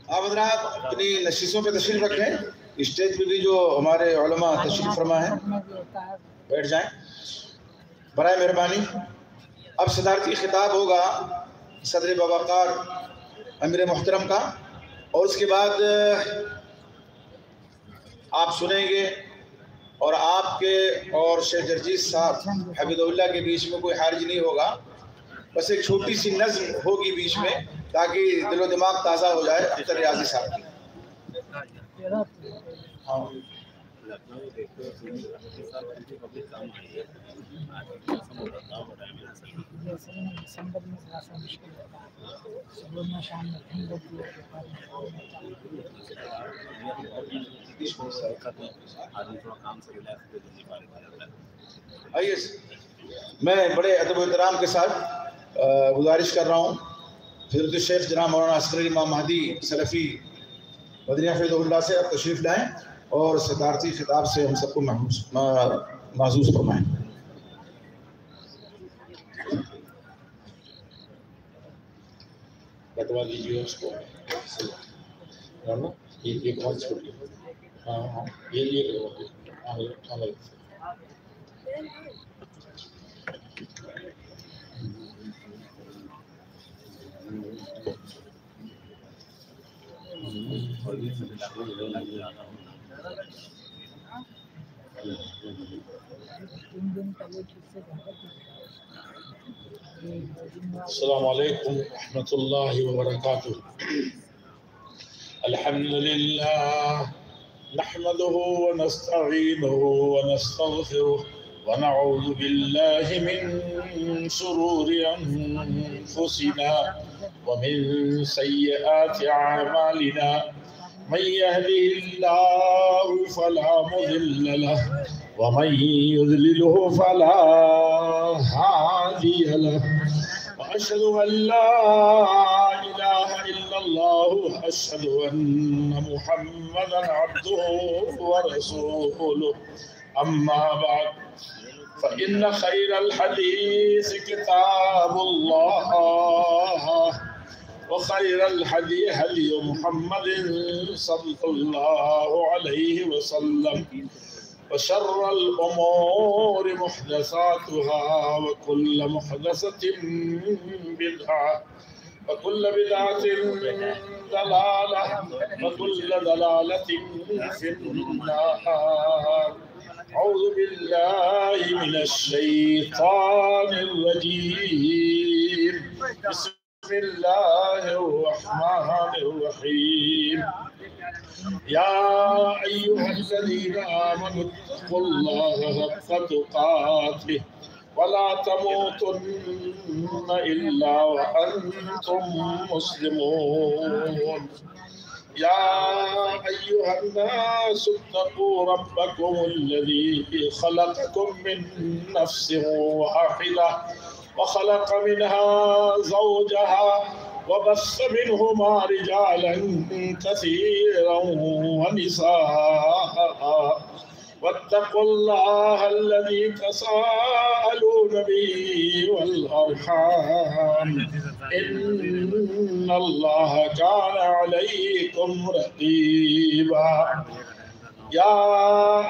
آپ حضرات اپنی نشستوں پہ تشریف رکھیں، اسٹیج پہ بھی جو ہمارے علماء تشریف فرما ہیں بیٹھ جائیں برائے مہربانی۔ اب صدارتی خطاب ہوگا صدر باوقار امیر محترم کا، اور اس کے بعد آپ سنیں گے، اور آپ کے اور شیخ جرجیس صاحب حفظہ اللہ کے بیچ میں کوئی حرج نہیں ہوگا، بس ایک چھوٹی سی نظم ہوگی بیچ میں تاکہ دل و دماغ تازہ ہو جائے اختر ریاضی صاحب کی۔ آئیے میں بڑے ادب و احترام کے ساتھ گزارش کر رہا ہوں حضرت الشیخ جناب مولانا عسکری امام مہدی سلفی مدنی حفظہ اللہ سے آپ تشریف لائیں اور صدارتی خطاب سے ہم سب کو معزوز فرمائیں۔ بتوا دیجیے اس کو یہ کون چھوٹی ہاں یہ السلام علیکم ورحمۃ اللہ وبرکاتہ۔ الحمد للہ نحمده ونستعینه ونستغفره ونعوذ باللہ من شرور انفسنا ومن سیئات اعمالنا من يهده الله فلا مضل له ومن يضلله فلا هادي له وأشهد أن لا إله إلا الله وأشهد أن محمدا عبده ورسوله أما بعد فإن خير الحديث كتاب الله وخير الهدي هدي محمد صلى الله عليه وسلم وشر الأمور محدثاتها وكل محدثة بدعة وكل بدعة ضلالة وكل ضلالة في النار۔ أعوذ بالله من الشيطان الرجيم، بسم الله الرحمن الرحيم۔ يا أيها الذين آمنوا اتقوا الله حق تقاته ولا تموتن إلا وأنتم مسلمون۔ يا أيها الناس اتقوا ربكم الذي خلقكم من نفس واحدة وخلق منها زوجها وبث منهما رجالا كثيرا ونساء واتقوا الله الذي تساءلون به والأرحام إن الله كان عليكم رقيبا۔ يا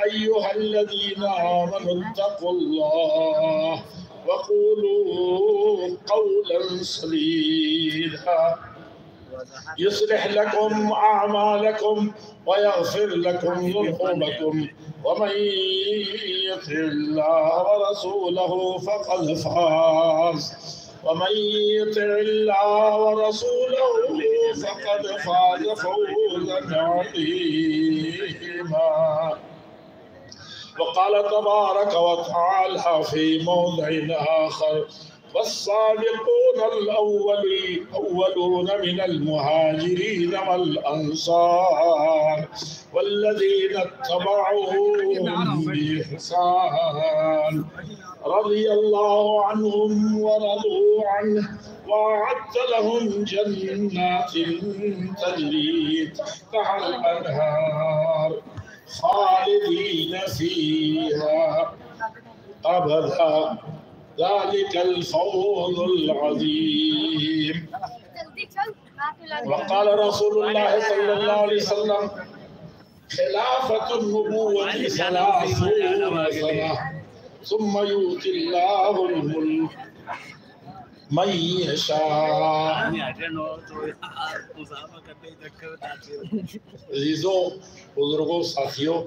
أيها الذين آمنوا اتقوا الله وقولوا قولا سديدا يصلح لكم أعمالكم ويغفر لكم ذنوبكم ومن يطع الله ورسوله فقد فاز ومن يطع الله ورسوله فقد فاز فوزا عظيما۔ وقال تبارك وتعالى في موضع آخر والسابقون الأولون من المهاجرين والأنصار والذين اتبعوهم بإحسان رضي الله عنهم ورضوا عنه وأعد لهم جنات تجري تحتها الأنهار خالدين فيها أبدا ذلك الفوز العظيم۔ وقال رسول اللہ صلی اللہ علیہ وسلم خلافت النبوۃ 30 سنہ ثم یؤتی اللہ الملک من یشاء۔ عزیزوں، بزرگوں، ساتھیوں،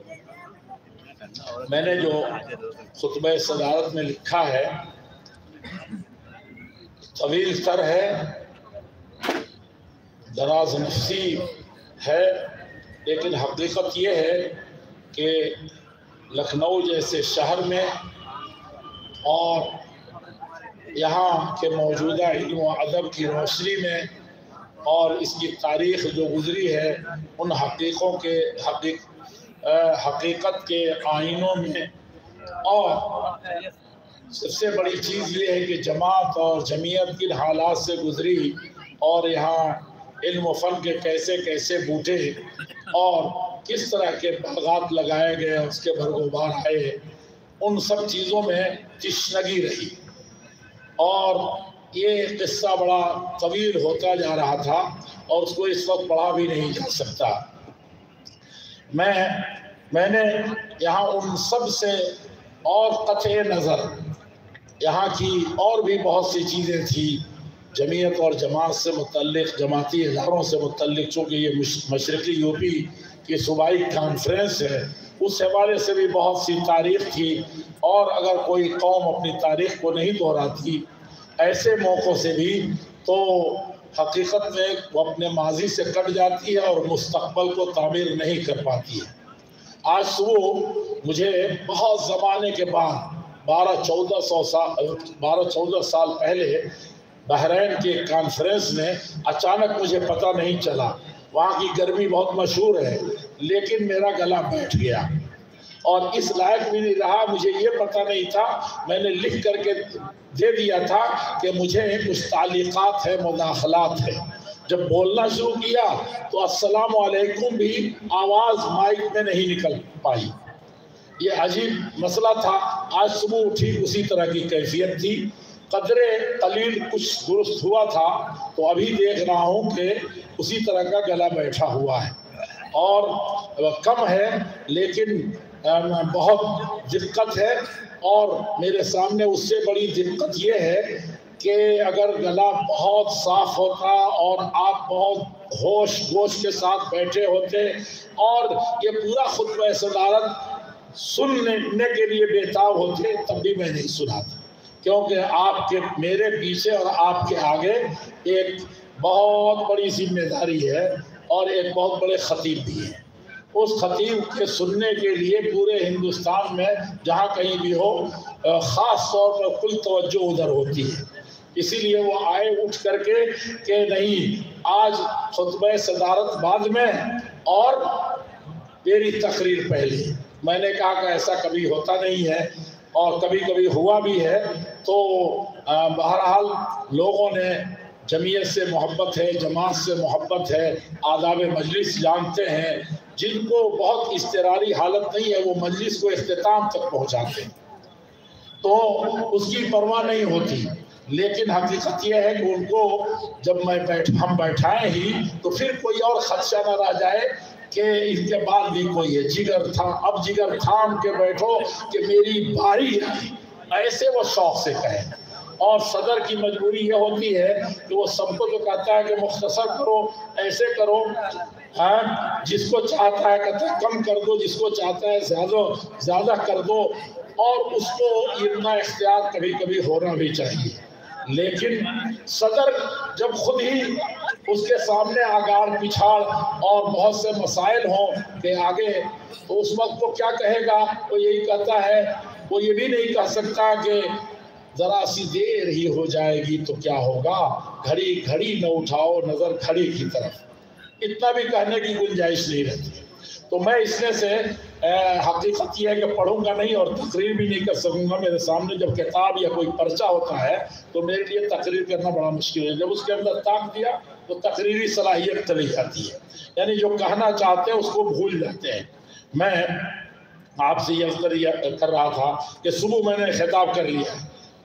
میں نے جو خطبہ صدارت میں لکھا ہے طویل تر ہے، دراز نفسی ہے، لیکن حقیقت یہ ہے کہ لکھنؤ جیسے شہر میں اور یہاں کے موجودہ علم و ادب کی روشنی میں اور اس کی تاریخ جو گزری ہے ان حقیقت کے آئینوں میں، اور سب سے بڑی چیز یہ ہے کہ جماعت اور جمعیت کن حالات سے گزری اور یہاں علم و فن کے کیسے کیسے بوٹے اور کس طرح کے باغات لگائے گئے، اس کے بھرگوبار آئے، ان سب چیزوں میں تشنگی رہی، اور یہ قصہ بڑا طویل ہوتا جا رہا تھا اور اس کو اس وقت پڑھا بھی نہیں جا سکتا۔ میں نے یہاں ان سب سے اور قطع نظر یہاں کی اور بھی بہت سی چیزیں تھیں جمعیت اور جماعت سے متعلق، جماعتی اداروں سے متعلق، چونکہ یہ مشرقی یو پی کی صوبائی کانفرنس ہے، اس حوالے سے بھی بہت سی تاریخ تھی، اور اگر کوئی قوم اپنی تاریخ کو نہیں دہراتی ایسے موقعوں سے بھی تو حقیقت میں وہ اپنے ماضی سے کٹ جاتی ہے اور مستقبل کو تعمیر نہیں کر پاتی ہے۔ آج صبح مجھے بہت زمانے کے بعد 12-14 سال پہلے بحرین کے کانفرنس میں اچانک مجھے پتہ نہیں چلا، وہاں کی گرمی بہت مشہور ہے، لیکن میرا گلا بیٹھ گیا اور اس لائق بھی نہیں رہا، مجھے یہ پتہ نہیں تھا، میں نے لکھ کر کے دے دیا تھا کہ مجھے کچھ تعلیقات ہے، مداخلات ہے۔ جب بولنا شروع کیا تو السلام علیکم بھی آواز مائک میں نہیں نکل پائی، یہ عجیب مسئلہ تھا۔ آج صبح اٹھی اسی طرح کی کیفیت تھی، قدرے قلیل کچھ درست ہوا تھا، تو ابھی دیکھ رہا ہوں کہ اسی طرح کا گلا بیٹھا ہوا ہے اور کم ہے، لیکن بہت دقت ہے، اور میرے سامنے اس سے بڑی دقت یہ ہے کہ اگر گلا بہت صاف ہوتا اور آپ بہت ہوش گوش کے ساتھ بیٹھے ہوتے اور یہ پورا خطبہ صدارت سننے کے لیے بےتاب ہوتے، تب بھی میں نہیں سناتا، کیونکہ آپ کے میرے پیچھے اور آپ کے آگے ایک بہت بڑی ذمہ داری ہے اور ایک بہت بڑے خطیب بھی ہیں۔ اس خطیب کے سننے کے لیے پورے ہندوستان میں جہاں کہیں بھی ہو خاص طور پر کل توجہ ادھر ہوتی ہے، اسی لیے وہ آئے اٹھ کر کے کہ نہیں، آج خطبہ صدارت بعد میں اور میری تقریر پہلے۔ میں نے کہا کہ ایسا کبھی ہوتا نہیں ہے اور کبھی کبھی ہوا بھی ہے، تو بہرحال لوگوں نے جمعیت سے محبت ہے، جماعت سے محبت ہے، آداب مجلس جانتے ہیں، جن کو بہت اضطراری حالت نہیں ہے وہ مجلس کو اختتام تک پہنچاتے ہیں، تو اس کی پرواہ نہیں ہوتی، لیکن حقیقت یہ ہے کہ ان کو جب ہم بیٹھائیں ہی تو پھر کوئی اور خدشہ نہ رہ جائے کہ اس کے بعد بھی کوئی ہے، جگر تھا، اب جگر تھام کے بیٹھو کہ میری باری آئی، ایسے وہ شوق سے کہیں۔ اور صدر کی مجبوری یہ ہوتی ہے کہ وہ سب کو جو کہتا ہے کہ مختصر کرو، ایسے کرو، جس کو چاہتا ہے کہتا ہے کم کر دو، جس کو چاہتا ہے زیادہ کر دو، اور اس کو اتنا اختیار کبھی کبھی ہونا بھی چاہیے، لیکن صدر جب خود ہی اس کے سامنے آگار پچھاڑ اور بہت سے مسائل ہوں کہ آگے، تو اس وقت وہ کیا کہے گا؟ وہ یہی کہتا ہے، وہ یہ بھی نہیں کہہ سکتا کہ ذرا سی دیر ہی ہو جائے گی تو کیا ہوگا، گھڑی گھڑی نہ اٹھاؤ نظر کھڑی کی طرف، اتنا بھی کہنے کی گنجائش نہیں رہتی۔ تو میں اس میں سے حقیقت یہ ہے کہ پڑھوں گا نہیں اور تقریر بھی نہیں کر سکوں گا۔ میرے سامنے جب کتاب یا کوئی پرچہ ہوتا ہے تو میرے لیے تقریر کرنا بڑا مشکل ہے، جب اس کے اندر طاق دیا تو تقریری صلاحیت چلی جاتی ہے، یعنی جو کہنا چاہتے ہیں اس کو بھول جاتے ہیں۔ میں آپ سے یہ کر رہا تھا کہ صبح میں نے خطاب کر لیا،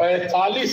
45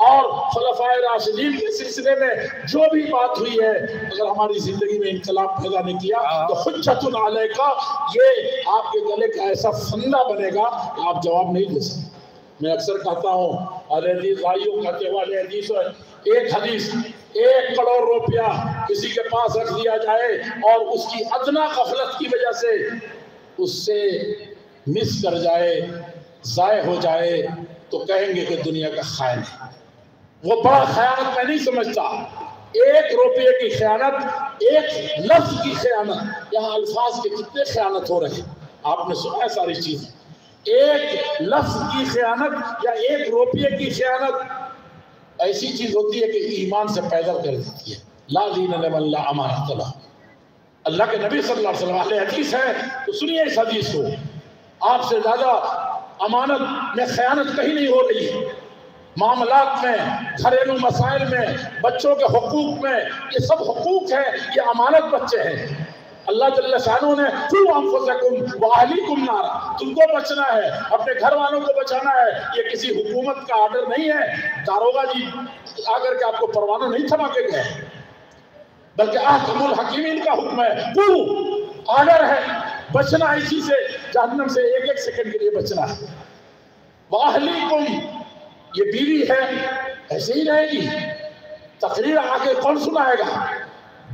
اور خلفائے راشدین کے سلسلے میں جو بھی بات ہوئی ہے، اگر ہماری زندگی میں انقلاب پیدا نہیں کیا تو حجت علیکا، یہ آپ کے گلے کا ایسا فندہ بنے گا کہ آپ جواب نہیں دے سکتے۔ میں اکثر کہتا ہوں، اہل حدیث بھائیوں کہتے والے حدیث، ایک حدیث 1 کروڑ روپیہ کسی کے پاس رکھ دیا جائے اور اس کی ادنا غفلت کی وجہ سے اس سے مس کر جائے، ضائع ہو جائے، تو کہیں گے کہ دنیا کا خائن ہے۔ وہ بڑا خیانت میں نہیں سمجھتا۔ 1 روپے کی خیانت، 1 لفظ کی خیانت، یہاں الفاظ کے کتنے خیانت ہو رہے ہیں، آپ نے سنا ہے ساری چیزیں۔ 1 لفظ کی خیانت یا 1 روپے کی خیانت ایسی چیز ہوتی ہے کہ ایمان سے پیدا کر دیتی ہے۔ لا دین لمن لا امانۃ لہ۔ اللہ کے نبی صلی اللہ علیہ وسلم، اہل حدیث ہے تو سنیے اس حدیث کو، آپ سے زیادہ امانت میں خیانت کہیں نہیں ہو رہی ہے۔ معاملات میں، گھریلو مسائل میں، بچوں کے حقوق میں، یہ سب حقوق ہیں، یہ امانت بچے ہیں۔ اللہ جل شانہ نے قوا انفسکم واہلیکم نارا، تم کو بچنا ہے، اپنے گھر والوں کو بچانا ہے۔ یہ کسی حکومت کا آرڈر نہیں ہے، داروغہ جی آ کر کے آپ کو پروانہ نہیں تھما کے گئے، بلکہ احکم الحکیمین کا حکم ہے، قوا آرڈر ہے، بچنا اسی سے، جہنم سے 1 سیکنڈ کے لیے بچنا ہے۔ واہلیکم، یہ بیوی ہے ایسے ہی رہے گی، تقریر آگے کون سنائے گا؟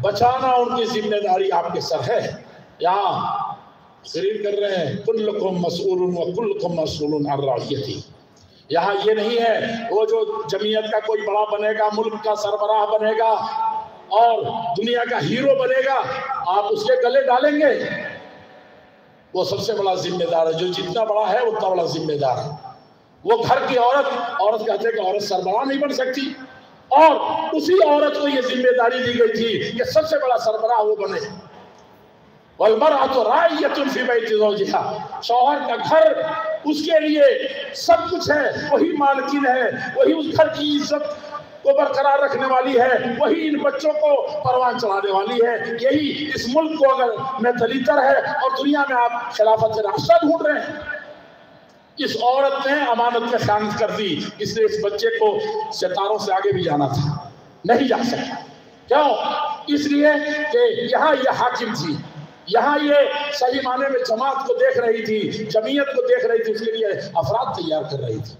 بچانا ان کی ذمہ داری آپ کے سر ہے۔ یہاں تقریر کر رہے ہیں، کلکم مسئول وکلکم مسئول عن رعیتہ۔ یہاں یہ نہیں ہے وہ جو جمعیت کا کوئی بڑا بنے گا، ملک کا سربراہ بنے گا اور دنیا کا ہیرو بنے گا، آپ اس کے گلے ڈالیں گے؟ وہ سب سے بڑا ذمہ دار ہے، جو جتنا بڑا ہے اتنا بڑا ذمہ دار ہے۔ وہ گھر کی عورت کہتے ہیں کہ عورت سربراہ نہیں بن سکتی، اور اسی عورت کو یہ ذمہ داری دی گئی تھی کہ سب سے بڑا سربراہ وہ بنے۔ وَالْمَرْأَةُ رَاعِيَةٌ فِي بَيْتِ زَوْجِهَا، شوہر کا گھر اس کے لیے سب کچھ ہے، وہی مالکین ہے، وہی اس گھر کی عزت کو برقرار رکھنے والی ہے، وہی ان بچوں کو پروان چڑھانے والی ہے۔ یہی اس ملک کو اگر میں دلیتر ہے اور دنیا میں آپ خلافت راستہ ڈھونڈ رہے ہیں، اس عورت نے امانت میں خیانت کر دی، اس لیے اس بچے کو ستاروں سے آگے بھی جانا تھا، نہیں جا سکتا۔ کیوں؟ اس لیے کہ یہاں یہ حاکم تھی، یہاں یہ صحیح معنی میں جماعت کو دیکھ رہی تھی، جمعیت کو دیکھ رہی تھی، اس کے لیے افراد تیار کر رہی تھی۔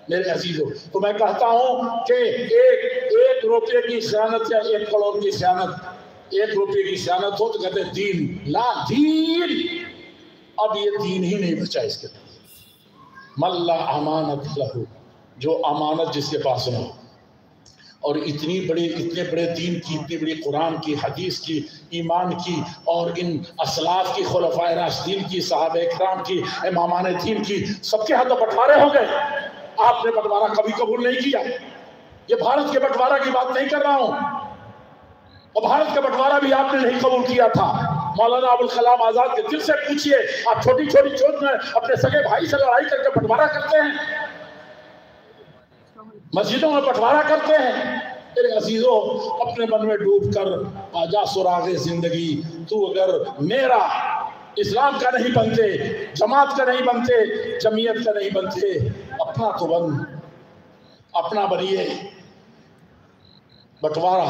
میرے عزیزوں، تو میں کہتا ہوں کہ 1 روپے کی خیانت یا 1 کروڑ کی خیانت، 1 روپے کی خیانت ہو تو کہتے ہیں دین، لا دین، اب یہ دین ہی نہیں بچا اس کے پاس۔ من لا امانت لہو، جو امانت جس کے پاس ہو، اور اتنے بڑے دین کی، اتنی بڑی قرآن کی، حدیث کی، ایمان کی، اور ان اسلاف کی، خلفائے راشدین کی، صحابہ اکرام کی، امامان دین کی، سب کے ہاتھ بٹوارے ہو گئے۔ آپ نے بٹوارہ کبھی قبول نہیں کیا۔ یہ بھارت کے بٹوارہ کی بات نہیں کر رہا ہوں، اور بھارت کا بٹوارہ بھی آپ نے نہیں قبول کیا تھا۔ مولانا ابوالکلام آزاد کے دل سے پوچھئے، آپ چھوٹی چھوٹی چوٹ میں اپنے سگے بھائی سے لڑائی کر کے بٹوارہ کرتے ہیں، مسجدوں میں بٹوارہ کرتے ہیں۔ میرے عزیزوں، اپنے من میں ڈوب کر آجا سراغ زندگی، تو اگر میرا اسلام کا نہیں بنتے، جماعت کا نہیں بنتے، جمعیت کا نہیں بنتے، اپنا تو بن، اپنا بنیے۔ بٹوارہ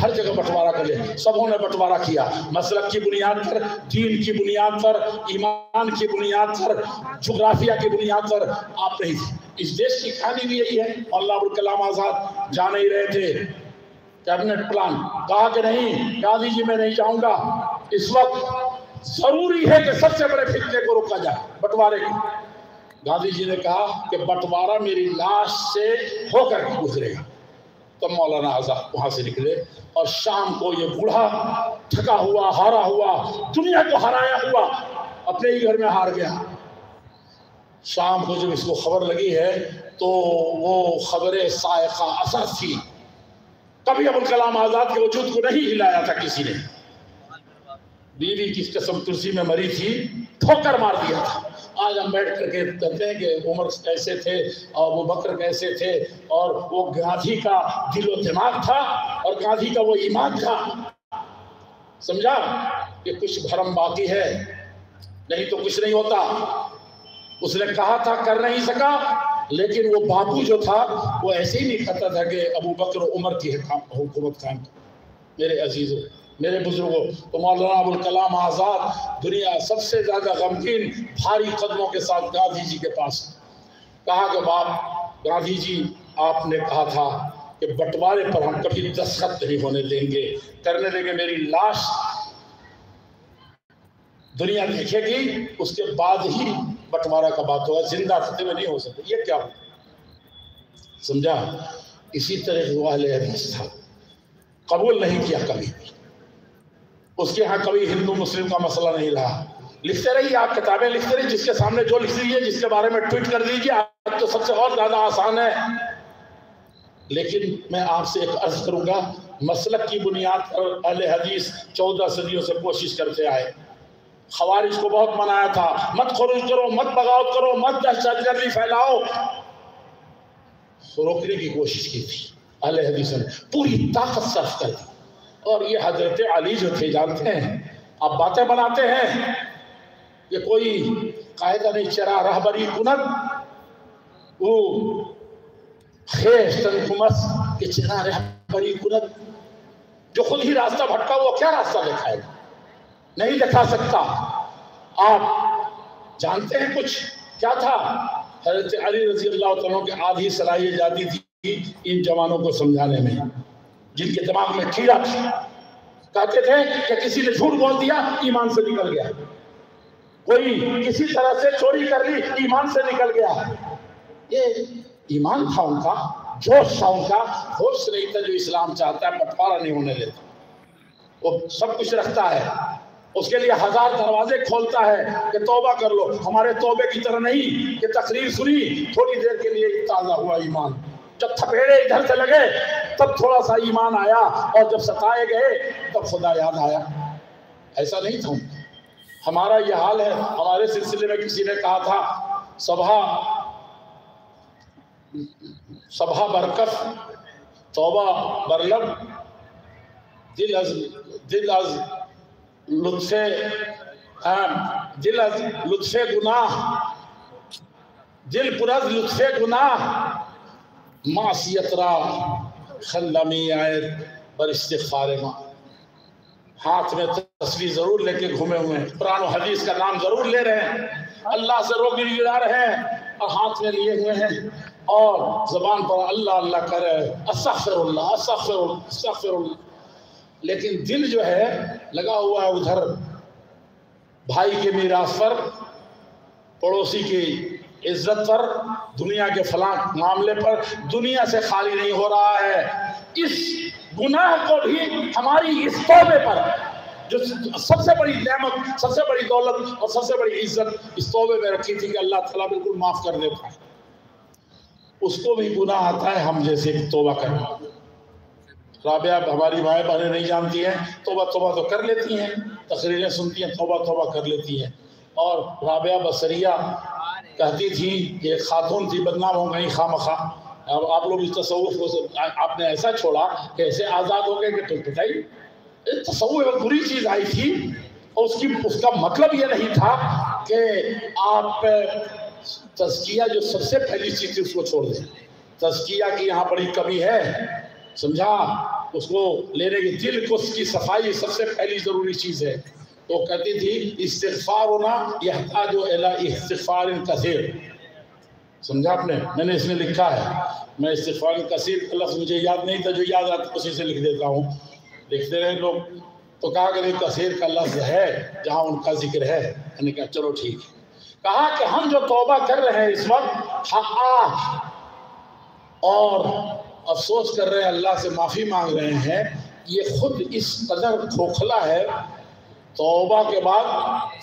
ہر جگہ بٹوارہ کر لے، سبوں نے بٹوارہ کیا، مسلک کی بنیاد پر، دین کی بنیاد پر، ایمان کی بنیاد پر، جغرافیہ کی بنیاد پر۔ آپ نہیں تھے، اس دیش کی کہانی بھی یہی ہے۔ اللہ ابوالکلام آزاد جا نہیں رہے تھے، کیبنٹ پلان کہا کہ نہیں گاندھی جی میں نہیں جاؤں گا، اس وقت ضروری ہے کہ سب سے بڑے فتنے کو روکا جائے، بٹوارے کو۔ گاندھی جی نے کہا کہ بٹوارہ میری لاش سے ہو کر گزرے گا۔ تو مولانا آزاد وہاں سے نکلے، اور شام کو یہ بوڑھا تھکا ہوا، ہارا ہوا، دنیا کو ہرایا ہوا، اپنے ہی گھر میں ہار گیا۔ شام کو جب اس کو خبر لگی ہے تو وہ خبر صاعقہ اثر تھی، کبھی ابوالکلام آزاد کے وجود کو نہیں ہلایا تھا کسی نے۔ بیوی کس قسم کرسی میں مری تھی، ٹھوکر مار دیا تھا۔ آج ہم بیٹھ کر کے کہتے ہیں کہ عمر کیسے تھے اور ابو بکر کیسے تھے، اور وہ گاندھی کا دل و دماغ تھا اور گاندھی کا وہ ایمان تھا۔ سمجھا کہ کچھ بھرم باقی ہے، نہیں تو کچھ نہیں ہوتا۔ اس نے کہا تھا، کر نہیں سکا، لیکن وہ باپو جو تھا وہ ایسے ہی نہیں کہتا تھا کہ ابو بکر و عمر کی حکومت قائم. میرے عزیزوں، میرے بزرگوں، تو مولانا ابوالکلام آزاد دنیا سب سے زیادہ غمگین بھاری قدموں کے ساتھ گاندھی جی کے پاس کہا کہ باپ گاندھی جی آپ نے کہا تھا کہ بٹوارے پر ہم کبھی دستخط نہیں ہونے دیں گے، کرنے دیں گے، میری لاش دنیا دیکھے گی اس کے بعد ہی بٹوارہ کا بات ہوگا، زندہ خطے میں نہیں ہو سکتے. یہ کیا ہو سمجھا؟ اسی طرح وہ اہل حدیث تھا، قبول نہیں کیا کبھی. اس کے ہاں کبھی ہندو مسلم کا مسئلہ نہیں رہا. لکھتے رہیے، آپ کتابیں لکھتے رہیے، جس کے سامنے جو لکھ دیجیے، جس کے بارے میں ٹویٹ کر دیجیے، آج تو سب سے اور زیادہ آسان ہے. لیکن میں آپ سے ایک عرض کروں گا، مسلک کی بنیاد پر اہل حدیث 14 صدیوں سے کوشش کرتے آئے. خوارج کو بہت منایا تھا، مت خروج کرو، مت بغاوت کرو، مت دہشت گردی پھیلاؤ، روکنے کی کوشش کی تھی. اہل حدیث نے پوری طاقت صرف کر دی. اور یہ حضرت علی جو تھے، جانتے ہیں آپ باتیں بناتے ہیں کہ کوئی قاعدہ نہیں چرا رہبری کنت وہ خیش تنکمس کہ چرا رہبری کنت، جو خود ہی راستہ بھٹکا وہ کیا راستہ دکھائے گا؟ نہیں دکھا سکتا. آپ جانتے ہیں کچھ کیا تھا؟ حضرت علی رضی اللہ عنہ کے آدھی صلاحیت جاتی تھی ان جوانوں کو سمجھانے میں، جن کے دماغ میں کیڑا تھا. کہتے تھے کہ کسی نے جھوٹ بول دیا ایمان سے نکل گیا، کوئی کسی طرح سے چوری کر لی ایمان سے نکل گیا. یہ ایمان تھا ان کا، جوش تھا ان کا، ہوش نہیں تھا جو اسلام چاہتا ہے بٹوارا نہیں ہونے دیتا. وہ سب کچھ رکھتا ہے، اس کے لیے 1000 دروازے کھولتا ہے کہ توبہ کر لو. ہمارے توبے کی طرح نہیں کہ تقریر سنی تھوڑی دیر کے لیے تازہ ہوا ایمان، جب تھپیڑے ادھر سے لگے تب تھوڑا سا ایمان آیا، اور جب ستائے گئے تب خدا یاد آیا. ایسا نہیں تھا. ہمارا یہ حال ہے. ہمارے سلسلے میں کسی نے کہا تھا صبح برکف توبہ برلب دل از لطف گناہ، دل پر از لطف گناہ، معصیت را خلمی آئے بر استغفار ماں. ہاتھ میں تصویر ضرور لے کے گھومے ہوئے ہیں، قرآن و حدیث کا نام ضرور لے رہے ہیں، اللہ سے رو گڑا رہے ہیں، اور ہاتھ میں لیے ہوئے ہیں، اور زبان پر اللہ اللہ کر رہے ہیں، استغفر اللہ استغفر اللہ استغفر اللہ. لیکن دل جو ہے لگا ہوا ہے ادھر، بھائی کے میراث پر، پڑوسی کی عزت پر، دنیا کے فلاں معاملے پر، دنیا سے خالی نہیں ہو رہا ہے. اس گناہ کو بھی ہماری اس توبے پر، جو سب سے بڑی نعمت، سب سے بڑی دولت اور سب سے بڑی عزت اس توبے میں رکھی تھی کہ اللہ تعالیٰ بالکل معاف کر دیتا ہے، اس کو بھی گناہ آتا ہے ہم جیسے توبہ کرنا. رابعہ ہماری مائیں بہنیں نہیں جانتی ہیں، توبہ توبہ تو کر لیتی ہیں، تقریریں سنتی ہیں، توبہ توبہ کر لیتی ہیں. اور رابعہ بصریہ کہتی تھی کہ ایک خاتون تھی، بدنام ہو گئی خواہ مخواہ. اب آپ لوگ اس تصوف کو آپ نے ایسا چھوڑا کہ ایسے آزاد ہو گئے کہ تو بتائیے. تصوف ایک بری چیز آئی تھی، اور اس کا مطلب یہ نہیں تھا کہ آپ تزکیہ جو سب سے پہلی چیز تھی اس کو چھوڑ دیں. تزکیہ کی یہاں بڑی کمی ہے، سمجھا؟ اس کو لینے کی دل کو اس کی صفائی سب سے پہلی ضروری چیز ہے. تو کہتی تھی استغفارنا یحتاج الی استغفار کثیر. سمجھا آپ نے؟ میں نے اس میں لکھا ہے، میں استغفار کثیر کا لفظ مجھے یاد نہیں تھا، جو یاد آتا اسی سے لکھ دیتا ہوں. دیکھتے رہے لوگ. تو کہا کہ کثیر کا لفظ ہے جہاں ان کا ذکر ہے. میں نے کہا چلو ٹھیک ہے. کہا کہ ہم جو توبہ کر رہے ہیں اس وقت اور افسوس کر رہے ہیں، اللہ سے معافی مانگ رہے ہیں، یہ خود اس قدر کھوکھلا ہے، توبہ کے بعد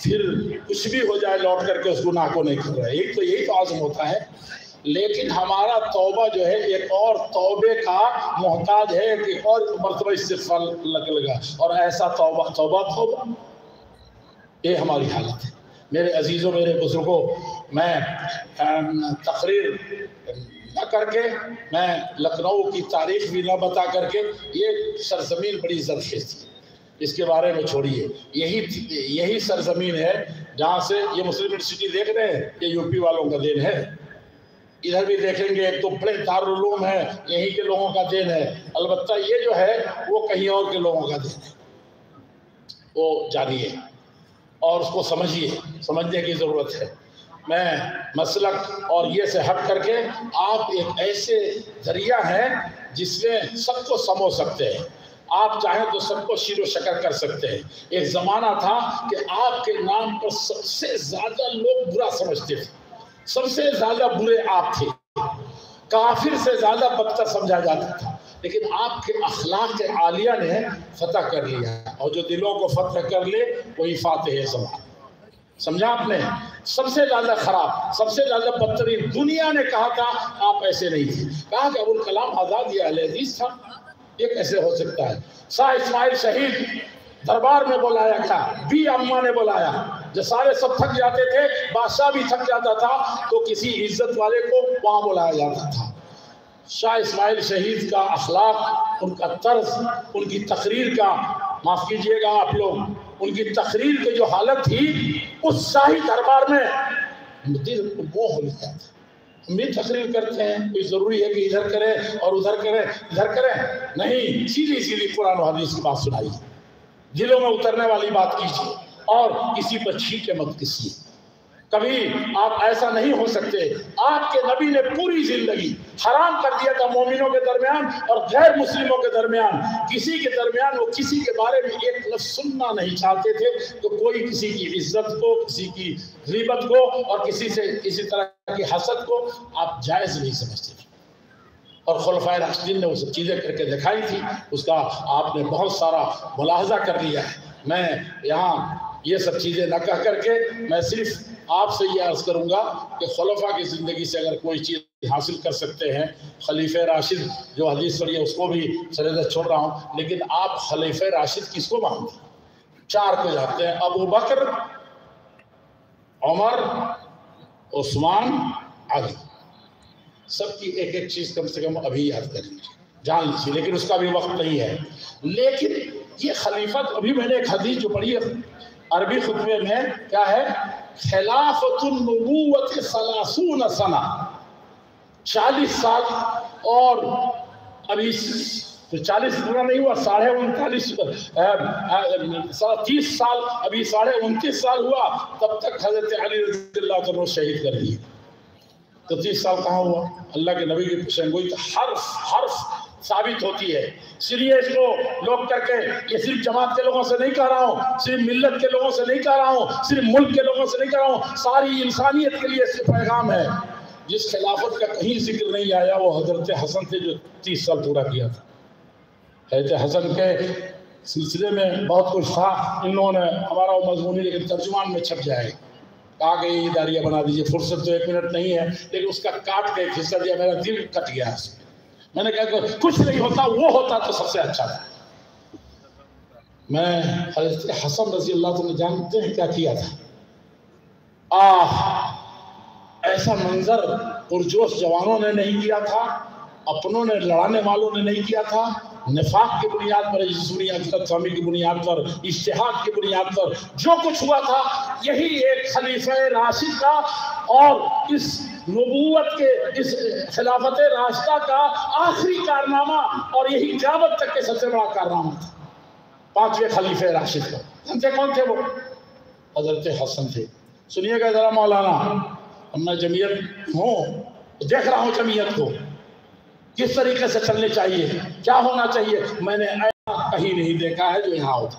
پھر کچھ بھی ہو جائے لوٹ کر کے اس گناہ کو نہیں کر رہے. ایک تو یہی تو عزم ہوتا ہے. لیکن ہمارا توبہ جو ہے ایک اور توبے کا محتاج ہے، کہ اور مرتبہ استغفار لگا، اور ایسا توبہ توبہ توبہ. یہ ہماری حالت ہے. میرے عزیزوں، میرے بزرگوں، میں تقریر نہ کر کے، میں لکھنؤ کی تاریخ بھی نہ بتا کر کے، یہ سرزمین بڑی زرخیز تھی، اس کے بارے میں چھوڑیے. یہی سرزمین ہے جہاں سے یہ مسلم یونیورسٹی دیکھ رہے ہیں، یہ یو پی والوں کا دین ہے. ادھر بھی دیکھیں گے ایک تو بڑے دارالعلوم ہیں، یہیں کے لوگوں کا دین ہے، البتہ یہ جو ہے وہ کہیں اور کے لوگوں کا دین ہے، وہ جانیے اور اس کو سمجھیے، سمجھنے کی ضرورت ہے۔ میں مسلک اور یہ سے ہٹ کر کے آپ ایک ایسے ذریعہ ہیں جس میں سب کو سمو سکتے ہیں، آپ چاہیں تو سب کو شیر و شکر کر سکتے ہیں۔ ایک زمانہ تھا کہ آپ کے نام پر سب سے زیادہ لوگ برا سمجھتے تھے، سب سے زیادہ برے آپ تھے، کافر سے زیادہ بدتر سمجھا جاتا تھا، لیکن آپ کے اخلاق عالیہ نے فتح کر لیا، اور جو دلوں کو فتح کر لے وہی فاتح زمان۔ سمجھا آپ نے؟ سب سے زیادہ خراب، سب سے زیادہ بدترین دنیا نے کہا تھا، آپ ایسے نہیں تھے۔ کہا کہ ابوالکلام آزاد یا اہل حدیث تھا، یہ کیسے ہو سکتا ہے؟ شاہ اسماعیل شہید دربار میں بلایا تھا، بی اماں نے بلایا، جو سارے سب تھک جاتے تھے، بادشاہ بھی تھک جاتا تھا تو کسی عزت والے کو وہاں بلایا جاتا تھا۔ شاہ اسماعیل شہید کا اخلاق، ان کا طرز، ان کی تقریر کا، معاف کیجئے گا آپ لوگ، ان کی تقریر کی جو حالت تھی اس شاہی دربار میں دل کو موہ ہو جاتا تھا۔ ہم بھی تقریر کرتے ہیں، کوئی ضروری ہے کہ ادھر کریں اور ادھر کریں، ادھر کریں نہیں، سیدھی سیدھی قرآن و حدیث کی بات سنائیے، دلوں میں اترنے والی بات کیجیے، اور کسی پر چھینکے مت کسیے۔ کبھی آپ ایسا نہیں ہو سکتے۔ آپ کے نبی نے پوری زندگی حرام کر دیا تھا مومنوں کے درمیان اور غیر مسلموں کے درمیان، کسی کے درمیان وہ کسی کے بارے میں ایک لفظ سننا نہیں چاہتے تھے، تو کوئی کسی کی عزت کو، کسی کی غیبت کو اور کسی سے کسی طرح کی حسد کو آپ جائز نہیں سمجھتے تھے، اور خلفائے راشدین نے وہ سب چیزیں کر کے دکھائی تھی، اس کا آپ نے بہت سارا ملاحظہ کر لیا ہے۔ میں یہاں یہ سب چیزیں نہ کہہ کر کے میں صرف آپ سے یہ عرض کروں گا کہ خلفاء کی زندگی سے اگر کوئی چیز حاصل کر سکتے ہیں، خلیفہ راشد جو حدیث پڑھی ہے اس کو بھی سرحد چھوڑ رہا ہوں، لیکن آپ خلیفہ راشد کس کو مانتے ہیں؟ 4 کو جانتے ہیں، ابو بکر، عمر، عثمان، علی۔ سب کی ایک ایک چیز کم سے کم ابھی یاد کر لیجیے، جان لیجیے، لیکن اس کا بھی وقت نہیں ہے۔ لیکن یہ خلیفت، ابھی میں نے ایک حدیث جو پڑھی ہے عربی خطبے میں، کیا ہے؟ خلافت النبوت 30 سنہ، 40 سال، اور ابھی 40 پورا نہیں ہوا، 30 سال، ابھی 29.5 سال ہوا، تب تک حضرت علی رضی اللہ عنہ شہید کر دیے۔ تو 30 سال کہاں ہوا؟ اللہ کے نبی کی پیشنگوئی تو حرف ثابت ہوتی ہے۔ سریے اس کو لوگ کر کے، یہ صرف جماعت کے لوگوں سے نہیں کہہ رہا ہوں، صرف ملت کے لوگوں سے نہیں کہہ رہا ہوں، صرف ملک کے لوگوں سے نہیں کہہ رہا ہوں، ساری انسانیت کے لیے اس کا پیغام ہے۔ جس خلافت کا کہیں ذکر نہیں آیا وہ حضرت حسن تھے جو 30 سال پورا کیا تھا۔ حضرت حسن کے سلسلے میں بہت کچھ تھا، ان لوگوں نے ہمارا وہ مضمونی لیکن ترجمان میں چھپ جائے، کہا کہ یہ اداریہ بنا دیجئے، فرصت تو 1 منٹ نہیں ہے، لیکن اس کا کاٹ کے ایک حصہ دیا، میرا دل کٹ گیا اس میں نے کہا کہ کچھ نہیں ہوتا، وہ ہوتا تو سب سے اچھا تھا۔ میں حضرت حسن رضی اللہ عنہ جانتے ہیں کیا کیا تھا؟ ایسا منظر پرجوش جوانوں نے نہیں کیا تھا، اپنوں نے، لڑانے والوں نے نہیں کیا تھا، نفاق کی بنیاد پر، فہمی کی بنیاد پر، اجتہاد کی بنیاد پر جو کچھ ہوا تھا، یہی ایک خلیفہ راشد کا اور اس نبوت کے، اس خلافت راشدہ کا آخری کارنامہ، اور یہی قیامت تک کے سب سے بڑا کارنامہ تھا 5ویں خلیفہ راشد کا۔ جانتے کون تھے وہ؟ حضرت حسن تھے۔ سنیے گا ذرا مولانا، میں جمعیت ہوں، دیکھ رہا ہوں جمعیت کو کس طریقے سے چلنے چاہیے، کیا ہونا چاہیے، میں نے ایسا کہیں نہیں دیکھا ہے جو یہاں ہوتا۔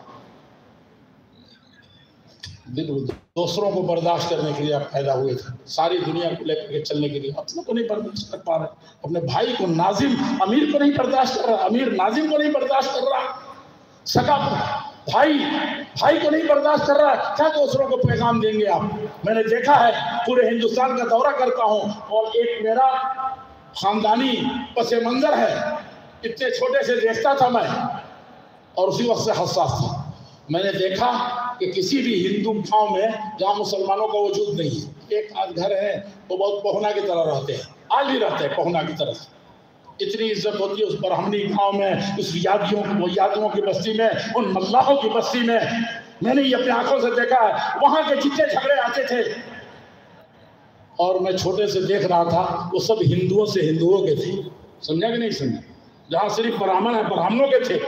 دوسروں کو برداشت کرنے کے لیے آپ پیدا ہوئے تھے، ساری دنیا کو لے کر کے چلنے کے لیے، اپنے کو نہیں برداشت کر پا رہے، اپنے بھائی کو، ناظم امیر کو نہیں برداشت کر رہا، امیر ناظم کو نہیں برداشت کر رہا، سگا بھائی کو نہیں برداشت کر رہا، کیا دوسروں کو پیغام دیں گے آپ؟ میں نے دیکھا ہے، پورے ہندوستان کا دورہ کرتا ہوں، اور ایک میرا خاندانی پس منظر ہے، اتنے چھوٹے سے دیکھتا تھا میں، اور اسی وقت سے حساس تھا۔ میں نے دیکھا کہ کسی بھی ہندو گاؤں میں جہاں مسلمانوں کا وجود نہیں ہے، ایک آدھ گھر ہے، وہ بہت پہنا کی طرح رہتے ہیں، آج بھی رہتے ہیں پہنا کی طرح۔ اتنی عزت ہوتی ہے اس برہمنی گاؤں میں، اس یادیوں کی بستی میں، ان ملاحوں کی بستی میں۔ میں نے یہ اپنی آنکھوں سے دیکھا ہے، وہاں کے جتنے جھگڑے آتے تھے اور میں چھوٹے سے دیکھ رہا تھا وہ سب ہندوؤں سے ہندوؤں کے تھے، سمجھا کہ نہیں سمجھا؟ جہاں صرف برہمن ہے برہمنوں کے تھے،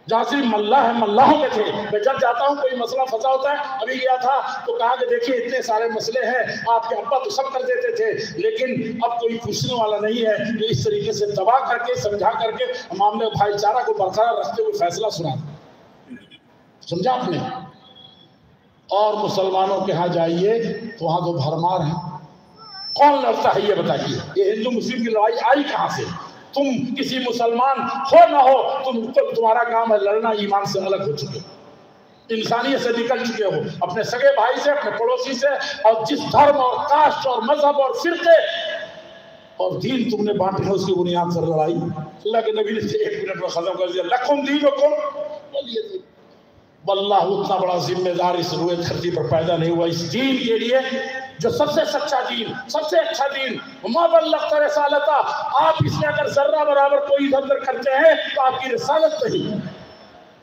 جہاں صرف ملاح ہے ملاحوں کے تھے۔ میں جب جاتا ہوں کوئی مسئلہ پھنسا ہوتا ہے، ابھی گیا تھا تو کہا کہ دیکھیے اتنے سارے مسئلے ہیں، آپ کے ابا تو سب کر دیتے تھے لیکن اب کوئی پوچھنے والا نہیں ہے، تو اس طریقے سے دبا کر کے سمجھا کر کے معاملے بھائی چارہ کو برقرار رکھتے ہوئے فیصلہ سنا، سمجھا آپ نے؟ اور مسلمانوں کے ہاں جائیے تو وہاں تو بھرمار ہے، کون لڑتا ہے یہ بتائیے؟ یہ ہندو مسلم کی لڑائی آئی کہاں سے؟ تم کسی مسلمان ہو نہ ہو تمہارا کام ہے لڑنا، ایمان سے الگ ہو چکے، انسانیت سے نکل چکے ہو، اپنے سگے بھائی سے، اپنے پڑوسی سے، اور جس دھرم اور کاسٹ اور مذہب اور فرقے اور دین تم نے بانٹے ہیں اس کی بنیاد پر لڑائی۔ اللہ کے نبی نے 1 منٹ میں ختم کر دیا، لکم دینکم ولی دین۔ واللہ اتنا بڑا ذمہ دار اس روئے دھرتی پر پیدا نہیں ہوا اس دین کے لیے جو سب سے سچا دین، سب سے اچھا دین، وما بلغت رسالتہ، آپ اس میں اگر ذرہ برابر کوئی ادھر ادھر کرتے ہیں تو آپ کی رسالت نہیں۔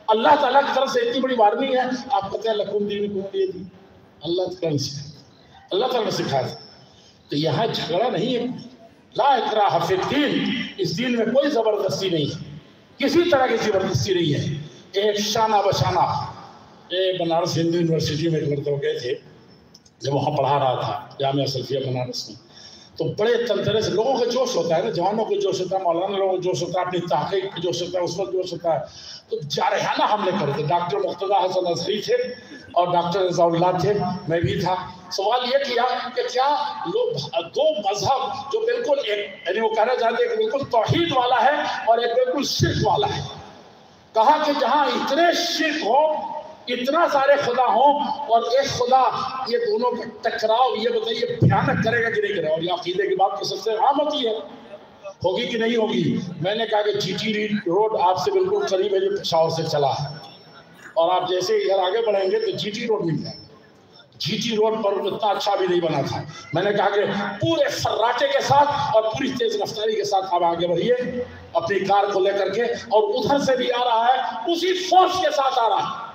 اللہ تعالیٰ کی طرف سے اتنی بڑی وارننگ ہے، آپ کہتے ہیں لکم دینکم ولی دین، اللہ تعالیٰ نے سکھایا۔ تو یہاں جھگڑا نہیں ہے، لا اکراہ فی الدین، اس دین میں کوئی زبردستی نہیں ہے، کسی طرح کی زبردستی نہیں ہے۔ ایک شانہ بشانہ بنارس ہندو یونیورسٹی میں ایک لڑکے گئے تھے، جب وہاں پڑھا رہا تھا جامعہ سلفیہ بنارس میں، تو بڑے طرح سے لوگوں کا جوش ہوتا ہے نا، جوانوں کو جوش ہوتا ہے، مولانا لوگوں کو جوش ہوتا ہے، اپنی تحقیق کا جوش ہوتا ہے، اس وقت جوش ہوتا ہے، تو جارحانہ حملے کرے تھے۔ ڈاکٹر مقتدیٰ حسن اظہری تھے اور ڈاکٹر رضا اللہ تھے، میں بھی تھا۔ سوال یہ کیا کہ کیا لوگ دو مذہب جو بالکل ایک، یعنی وہ کہنا چاہتے ہیں کہ بالکل توحید والا ہے اور ایک بالکل شرک والا ہے، کہا کہ جہاں اتنے شرک ہو، اتنا سارے خدا ہوں اور ایک خدا، یہ دونوں کا ٹکراؤ یہ بتائیے بھیانک کرے گا کہ نہیں کرے گا؟ اور یہ عقیدے کی بات تو سب سے عام ہوتی ہے، ہوگی کہ نہیں ہوگی؟ میں نے کہا کہ جی ٹی روڈ آپ سے بالکل قریب ہے جو پشاور سے چلا ہے، اور آپ جیسے ادھر آگے بڑھیں گے تو جی ٹی روڈ مل جائے گا۔ جی ٹی روڈ پر اتنا اچھا بھی نہیں بنا تھا۔ میں نے کہا کہ پورے فراٹے کے ساتھ اور پوری تیز رفتاری کے ساتھ آپ آگے بڑھیے اپنی کار کو لے کر کے، اور ادھر سے بھی آ رہا ہے اسی فورس کے ساتھ آ رہا ہے۔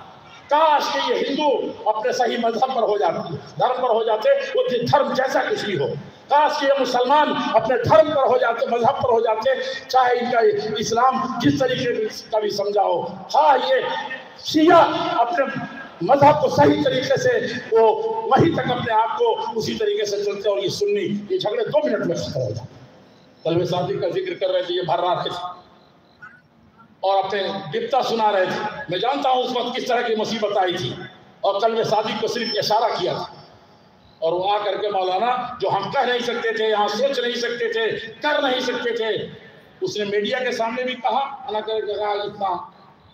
کاش کہ یہ ہندو اپنے صحیح مذہب پر ہو جاتے، دھرم پر ہو جاتے، وہ دھرم جیسا کچھ بھی ہو۔ کاش کہ یہ مسلمان اپنے دھرم پر ہو جاتے، مذہب پر ہو جاتے، چاہے ان کا اسلام جس طریقے کا بھی سمجھا ہو۔ ہاں یہ شیعہ اپنے مذہب کو صحیح طریقے سے وہ وہیں تک اپنے آپ کو اسی طریقے سے چلتے، اور یہ سنی، یہ جھگڑے 2 منٹ میں ختم ہو جاتے۔ کلب صادق کا ذکر کر رہے تھے، یہ بھر رہا تھے اور اپنے ڈپٹا سنا رہے تھے۔ میں جانتا ہوں اس وقت کس طرح کی مصیبت آئی تھی، اور قلب صادق کو صرف اشارہ کیا تھا، اور وہ آ کر کے مولانا جو ہم کہہ نہیں سکتے تھے، یہاں سوچ نہیں سکتے تھے، کر نہیں سکتے تھے، اس نے میڈیا کے سامنے بھی کہا، اللہ کرے کہا اتنا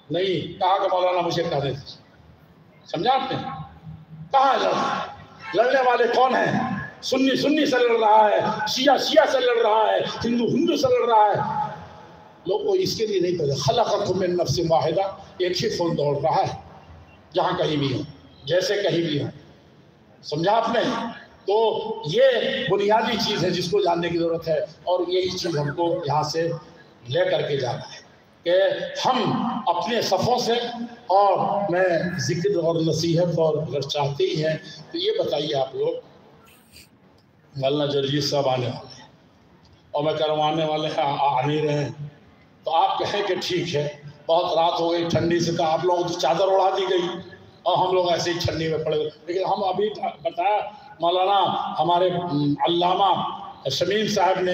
نہیں کہا کہ مولانا مجھے کہہ دیتے، سمجھا آپ نے؟ کہاں لڑنے والے کون ہیں؟ سنی سنی سے لڑ رہا ہے، شیعہ شیعہ سے لڑ رہا ہے، ہندو ہندو سے لڑ رہا ہے۔ لوگ کو اس کے لیے نہیں پتا، خلقکم من نفس واحدہ، ایک ہی فون دوڑ رہا ہے، جہاں کہیں بھی ہو، جیسے کہیں بھی ہو، سمجھا آپ نے؟ تو یہ بنیادی چیز ہے جس کو جاننے کی ضرورت ہے، اور یہی چیز ہم کو یہاں سے لے کر کے جانا ہے کہ ہم اپنے صفوں سے، اور میں ذکر اور نصیحت اور اگر چاہتے ہی ہیں تو یہ بتائیے آپ لوگ، مولانا جرجیت صاحب آنے والے ہیں، اور میں کروانے والے ہیں آ نہیں رہے ہیں، تو آپ کہیں کہ ٹھیک ہے، بہت رات ہو گئی، ٹھنڈی سے تو آپ لوگوں کو چادر اڑا دی گئی اور ہم لوگ ایسے ہی ٹھنڈی میں پڑے، لیکن ہم ابھی بتایا مولانا ہمارے علامہ شمیم صاحب نے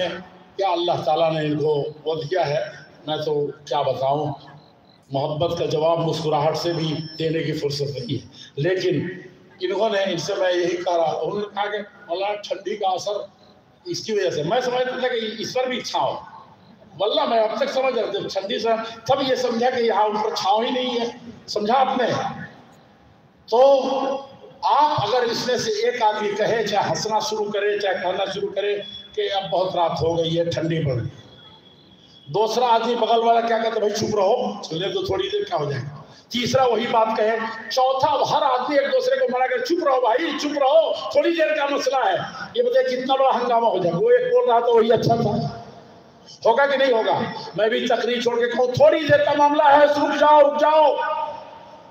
کیا اللہ تعالیٰ نے ان کو وہ دیا ہے، میں تو کیا بتاؤں، محبت کا جواب مسکراہٹ سے بھی دینے کی فرصت نہیں ہے، لیکن انہوں نے، ان سے میں یہی کہا رہا، انہوں نے کہا کہ مولانا ٹھنڈی کا اثر اس کی وجہ سے، میں سمجھتا تھا کہ اس پر بھی چھاؤں، واللہ میں اب تک سمجھ رہا تھا ٹھنڈی سے، تب یہ سمجھا کہ یہاں ان پر چھاؤں ہی نہیں ہے، سمجھا آپ نے؟ تو آپ اگر اس میں سے ایک آدمی کہے، چاہے ہنسنا شروع کرے، چاہے کہنا شروع کرے کہ اب بہت رات ہو گئی ہے، ٹھنڈی پڑ گئی، دوسرا آدمی بغل والا کیا کہتا ہے، بھائی چپ رہو، چلنے تو تھوڑی دیر کیا ہو جائے گا، تیسرا وہی بات کہے، چوتھا ہر آدمی ایک دوسرے کو منع کرے، چپ رہو بھائی، چپ رہو، تھوڑی دیر کا مسئلہ ہے، یہ بتائے کتنا بڑا ہنگامہ ہو جائے گا۔ وہ ایک بول رہا تو وہی اچھا تھا، ہوگا کہ نہیں ہوگا؟ میں بھی تقریر چھوڑ کے کہوں تھوڑی دیر کا معاملہ ہے، رک جاؤ رک جاؤ،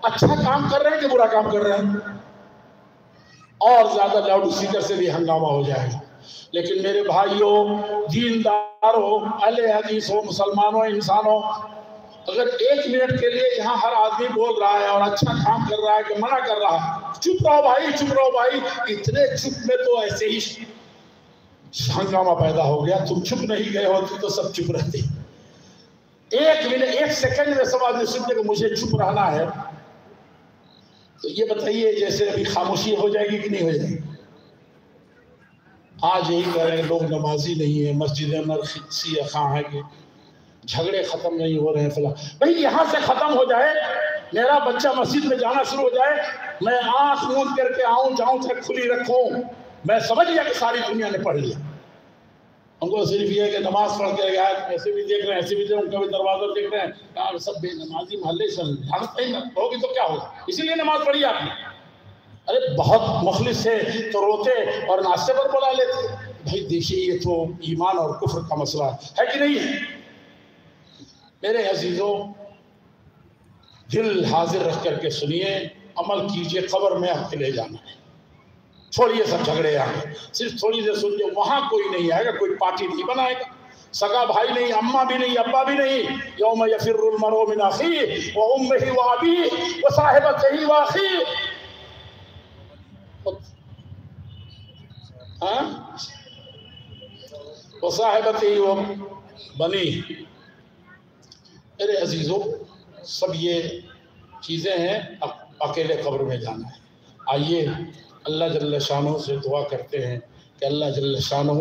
اچھا کام کر رہے ہیں کہ برا کام کر رہے ہیں؟ اور زیادہ لاؤڈ اسپیکر سے بھی ہنگامہ ہو جائے گا، لیکن میرے بھائیوں، دینداروں، اہل حدیث ہو، مسلمانوں، انسانوں، اگر 1 منٹ کے لیے یہاں ہر آدمی بول رہا ہے اور اچھا کام کر رہا ہے کہ منع کر رہا ہے، چپ رہو بھائی، چپ رہو بھائی، اتنے چپ میں تو ایسے ہی ہنگامہ پیدا ہو گیا. تم چپ نہیں گئے ہوتے تو سب چپ رہتے. 1 منٹ 1 سیکنڈ میں سب آدمی سنتے کہ مجھے چپ رہنا ہے، تو یہ بتائیے جیسے ابھی خاموشی ہو جائے گی کہ نہیں ہو جائے گی؟ آج یہی کہہ رہے ہیں لوگ نمازی نہیں ہیں، مسجدیں مرخصی خواہ ہیں کہ جھگڑے ختم نہیں ہو رہے ہیں فلاں. بھئی یہاں سے ختم ہو جائے، میرا بچہ مسجد میں جانا شروع ہو جائے، میں آنکھ موند کر کے آؤں جاؤں تک کھلی رکھوں، میں سمجھ لیا کہ ساری دنیا نے پڑھ لیا. ہم کو صرف یہ ہے کہ نماز پڑھ کے گیا، ایسے بھی دیکھ رہے ہیں، ایسے بھی دیکھ رہے ہیں، کبھی دروازہ دیکھ رہے ہیں، کہاں سب بے نمازی محلے سے بھاگتے ہی نہ ہوگی تو کیا ہوگا، اسی لیے نماز پڑھی آپ نے. ارے بہت مخلص ہے تو روتے اور ناشتے پر بلا لیتے. بھائی دیکھیے یہ تو ایمان اور کفر کا مسئلہ ہے کہ نہیں ہے؟ میرے عزیزوں، دل حاضر رکھ کر کے سنیے، عمل کیجئے. قبر میں آپ کے لے جانا ہے، چھوڑیے سب جھگڑے آئے، صرف تھوڑی دیر سنیے. وہاں کوئی نہیں آئے گا، کوئی پارٹی نہیں بنائے گا، سگا بھائی نہیں، اماں بھی نہیں، ابا بھی نہیں. یوم یفر المرء من اخیہ وامہ وابیہ وصاحبتہ واخیہ. وصاحبتہ وبنیہ. میرے عزیزوں، سب یہ چیزیں ہیں. اکیلے قبر میں جانا ہے. آئیے اللہ جل شانہ سے دعا کرتے ہیں کہ اللہ جل شانہ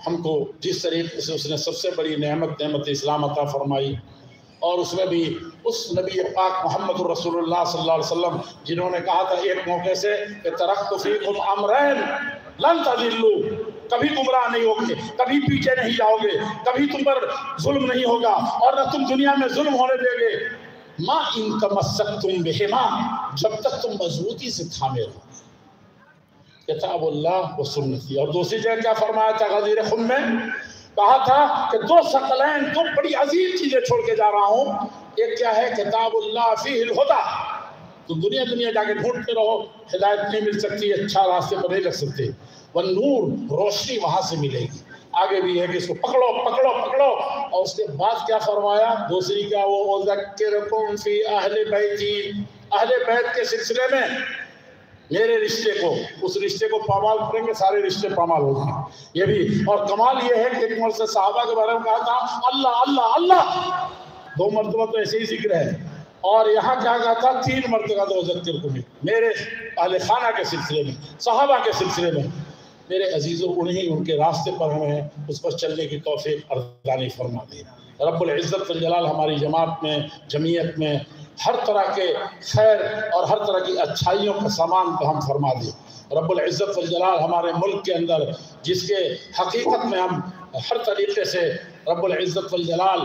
ہم کو جس طریقے سے اس نے سب سے بڑی نعمت اسلام عطا فرمائی، اور اس میں بھی اس نبی پاک محمد رسول اللہ صلی اللہ علیہ وسلم جنہوں نے کہا تھا ایک موقع سے کہ ترکت فیکم امرین لن تضلوا، کبھی گمراہ نہیں ہوگے، کبھی پیچھے نہیں جاؤ گے، کبھی تم پر ظلم نہیں ہوگا اور نہ تم دنیا میں ظلم ہونے دے گے. ما ان تمسکتم بہما، جب تک تم مضبوطی سے تھامے رہو، کتاب اللہ و سنتی. اور دوسری جگہ کیا فرمایا تھا غدیر خم میں؟ کہا تھا کہ 2 ثقلین، 2 بڑی عظیم چیزیں چھوڑ کے جا رہا ہوں. ایک کیا ہے؟ کتاب اللہ فیہ الہدی. تم دنیا جا کے ڈھونڈتے رہو، ہدایت نہیں مل سکتی، اچھا راستے پر نہیں لگ سکتے. والنور، روشنی وہاں سے ملے گی. آگے بھی ہے کہ اس کو پکڑو پکڑو پکڑو. اور اس کے بعد کیا فرمایا؟ دوسری کیا؟ وہ ذکرکم فی اہل بیتی، اہل بیت کے سلسلے میں میرے رشتے کو، اس رشتے کو پامال کریں گے، سارے رشتے پامال ہو جائیں. یہ بھی. اور کمال یہ ہے کہ ایک مرتبہ صحابہ کے بارے میں کہا تھا اللہ اللہ اللہ، 2 مرتبہ تو ایسے ہی ذکر ہے. اور یہاں کیا کہا تھا؟ 3 مرتبہ تو ذکرکم، میرے اہل خانہ کے سلسلے میں، صحابہ کے سلسلے میں. میرے عزیزوں، انہیں ان کے راستے پر ہمیں اس پر چلنے کی توفیق ارزانی فرما دے. رب العزت والجلال ہماری جماعت میں، جمعیت میں ہر طرح کے خیر اور ہر طرح کی اچھائیوں کا سامان ہم فرما دے. رب العزت والجلال ہمارے ملک کے اندر، جس کے حقیقت میں ہم ہر طریقے سے رب العزت والجلال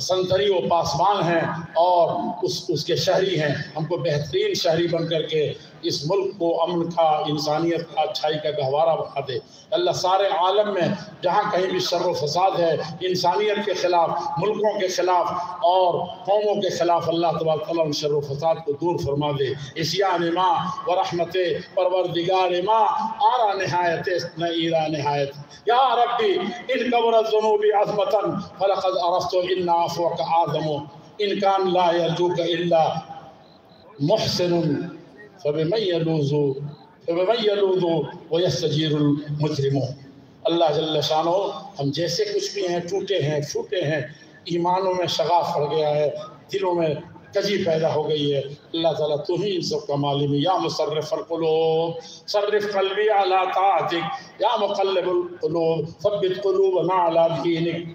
سنتری و پاسبان ہیں اور اس کے شہری ہیں، ہم کو بہترین شہری بن کر کے اس ملک کو امن کا، انسانیت کا، اچھائی کا گہوارہ بنا دے. اللہ سارے عالم میں جہاں کہیں بھی شر و فساد ہے، انسانیت کے خلاف، ملکوں کے خلاف اور قوموں کے خلاف، اللہ تبارک تعالیٰ ان شر و فساد کو دور فرما دے. عصیان ما و رحمت پروردگار ما آرا نہایت نہ ایرا نہایت. یا ربی ان قبر الذنوب عظمتا فلقد عرفت ان عفوک اعظم ان کان لا یرجوک الا محسن فبمن یلوذ ویستجیر المجرم. اللہ جل شانہ ہم جیسے کچھ بھی ہیں، ٹوٹے ہیں، پھوٹے ہیں، ایمانوں میں شغاف پڑ گیا ہے، دلوں میں کجی پیدا ہو گئی ہے. اللہ تعالیٰ تو ہی ان سب کا مالک ہے. یا مصرف القلوب صرف قلبی علی طاعتک، یا مقلب القلوب ثبت قلوبنا علی دینک.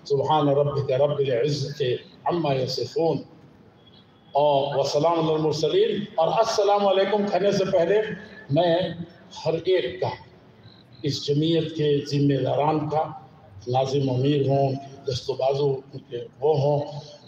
سبحان ربک رب العزت عما یصفون اور وسلام علی المرسلین. اور السلام علیکم کہنے سے پہلے میں ہر ایک کا، اس جمعیت کے ذمہ داران کا، ناظم امیر ہوں، دست و بازو کے وہ ہوں،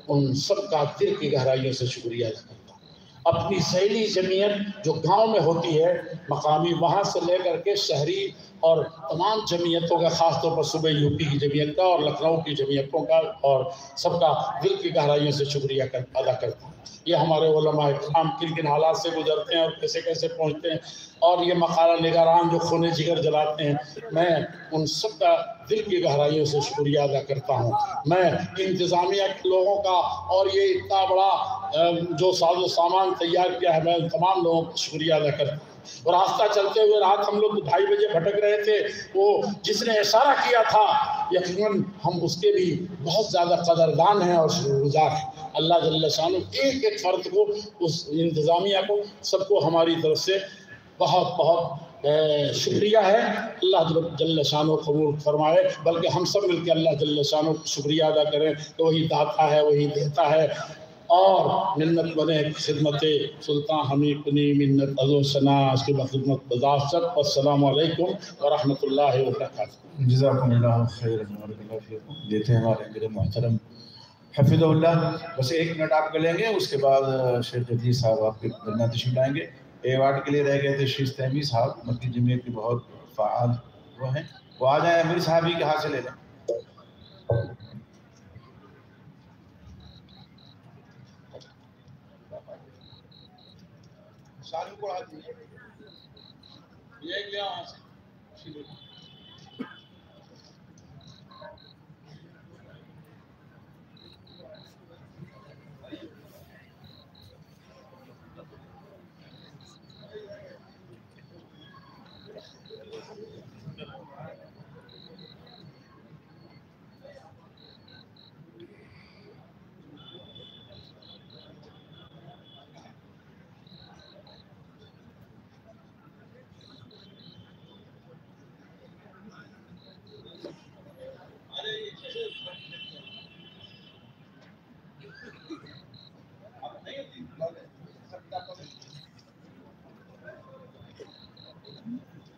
ان سب کا دل کی گہرائیوں سے شکریہ ادا کرتا ہوں. اپنی سہیلی جمعیت جو گاؤں میں ہوتی ہے، مقامی، وہاں سے لے کر کے شہری اور تمام جمعیتوں کا، خاص طور پر صوبہ یو پی کی جمعیت کا اور لکھنؤ کی جمعیتوں کا اور سب کا دل کی گہرائیوں سے شکریہ ادا کرتا ہوں۔ یہ ہمارے علماء کرام کن کن حالات سے گزرتے ہیں اور کیسے کیسے پہنچتے ہیں، اور یہ مقالہ نگاران جو خون جگر جلاتے ہیں، میں ان سب کا دل کی گہرائیوں سے شکریہ ادا کرتا ہوں۔ میں انتظامیہ کے لوگوں کا اور یہ اتنا بڑا جو ساز و سامان تیار کیا ہے، میں ان تمام لوگوں کا شکریہ ادا کرتا ہوں۔ اور راستہ چلتے ہوئے رات ہم لوگ 2:30 بجے بھٹک رہے تھے، وہ جس نے اشارہ کیا تھا یقیناً ہم اس کے بھی بہت زیادہ قدردان ہیں اور شکر گزار ہیں۔ اللہ جل شانہ ایک ایک فرد کو، اس انتظامیہ کو، سب کو ہماری طرف سے بہت بہت شکریہ ہے۔ اللہ جل شانہ قبول فرمائے، بلکہ ہم سب مل کے اللہ جل شانہ شکریہ ادا کریں کہ وہی داتا ہے، وہی دیتا ہے، اور منت بنے خدمت سلطان حمید کنی منت ازو ثنا اس کی خدمت بذاست۔ والسلام علیکم ورحمۃ اللہ وبرکاتہ۔ جزاکم اللہ خیر، بارک اللہ فیکم۔ دیتے ہیں ہمارے میرے محترم حفظ اللہ، بس 1 منٹ آپ کے لیں گے، اس کے بعد شیخ جدید صاحب آپ کے درمیان تشریف لائیں گے۔ ایوارڈ کے لیے رہ گئے تھے شیخ تیمی صاحب، مکی جمعیت کے بہت فعال وہ ہیں، وہ آ جائیں، امیر صاحب ہی کے ہاتھ سے لے لیں۔ شادی کو آتی ہے یہ کیا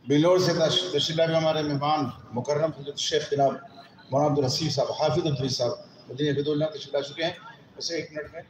بلور سے تشریف لائے ہمارے مہمان مکرم حضرت شیخ جناب مولانا عبدالحسیب صاحب، حافظ عبدالحسیب صاحب مدینہ حفظ اللہ تشریف لا چکے ہیں۔ اسے 1 منٹ میں